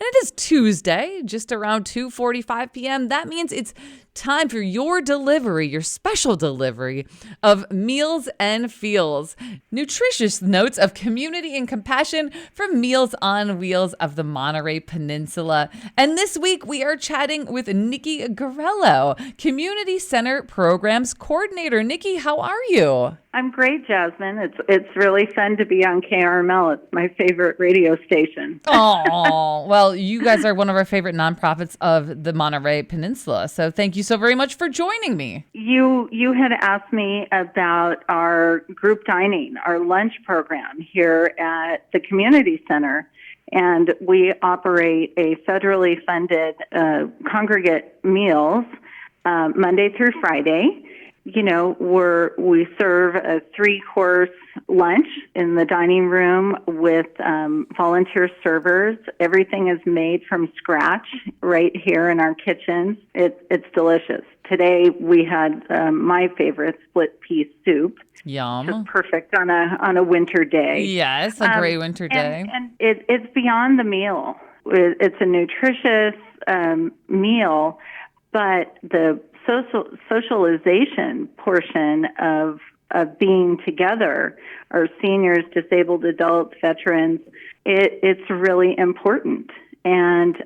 And it is Tuesday, just around 2:45 p.m. That means it's time for your delivery, your special delivery of Meals and Feels, nutritious notes of community and compassion from Meals on Wheels of the Monterey Peninsula. And this week we are chatting with Nikki Garello, Community Center Programs Coordinator. Nikki, how are you? I'm great, Jasmine. It's really fun to be on KRML. It's my favorite radio station. Oh, well, you guys are one of our favorite nonprofits of the Monterey Peninsula. So thank you so very much for joining me. You had asked me about our group dining, our lunch program here at the community center. And we operate a federally funded congregate meals Monday through Friday. You know, we serve a 3-course lunch in the dining room with volunteer servers. Everything is made from scratch right here in our kitchen. It's delicious. Today we had my favorite split pea soup. Yum. Just perfect on a winter day. Yes, a great winter day. And it's beyond the meal. It's a nutritious meal, but the socialization portion of being together, our seniors, disabled adults, veterans, it's really important. And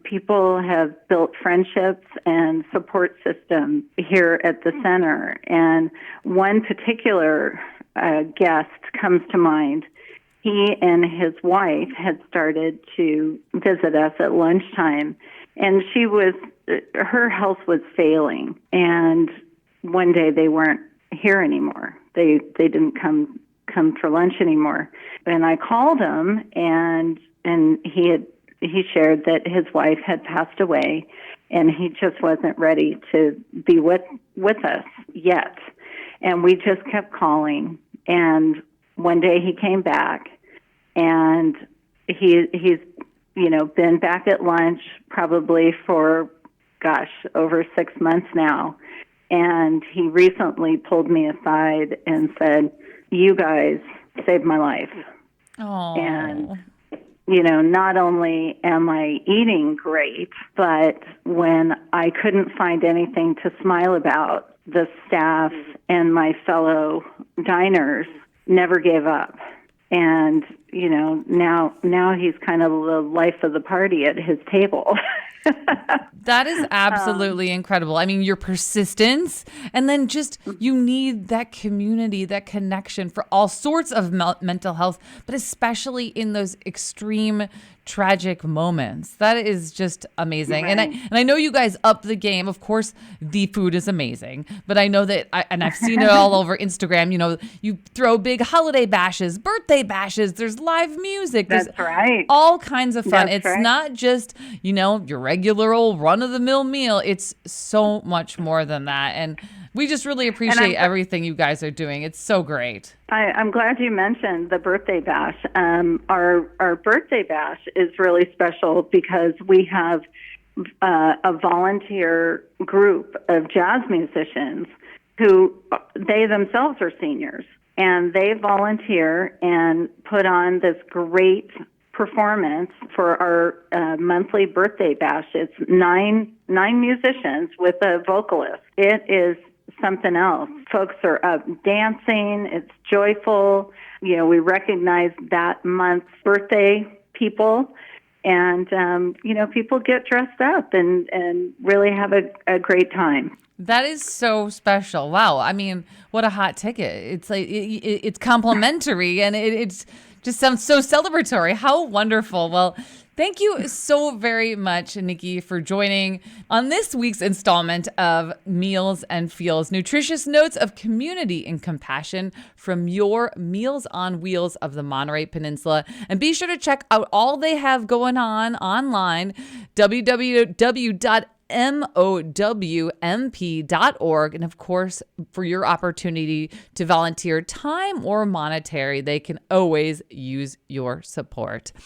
people have built friendships and support systems here at the center. And one particular guest comes to mind. He and his wife had started to visit us at lunchtime, and her health was failing. And one day they weren't here anymore. They didn't come for lunch anymore. And I called him, and he shared that his wife had passed away, and he just wasn't ready to be with us yet. And we just kept calling. And one day he came back, and he's been back at lunch probably for, over 6 months now. And he recently pulled me aside and said, "You guys saved my life." Oh. And, not only am I eating great, but when I couldn't find anything to smile about, the staff and my fellow diners never gave up. And, now he's kind of the life of the party at his table. That is absolutely incredible. I mean, your persistence, and then just you need that community, that connection for all sorts of mental health, but especially in those extreme tragic moments. That is just amazing. Right. And I know you guys up the game. Of course, the food is amazing, but I know that, I've seen it all over Instagram. You throw big holiday bashes, birthday bashes. There's live music. There's right. all kinds of fun. That's it's not just, your regular old run-of-the-mill meal. It's so much more than that. And we just really appreciate everything you guys are doing. It's so great. I'm glad you mentioned the birthday bash. Our birthday bash is really special because we have a volunteer group of jazz musicians who they themselves are seniors, and they volunteer and put on this great performance for our monthly birthday bash. It's nine musicians with a vocalist. It is something else. Folks are up dancing. It's joyful. We recognize that month's birthday people, and people get dressed up and really have a great time. That is so special. Wow. I mean, what a hot ticket. It's like it's complimentary, and it's just sounds so celebratory. How wonderful. Well, thank you so very much, Nikki, for joining on this week's installment of Meals and Feels, nutritious notes of community and compassion from your Meals on Wheels of the Monterey Peninsula. And be sure to check out all they have going on online, www.MOWMP.org. And of course, for your opportunity to volunteer time or monetary, they can always use your support.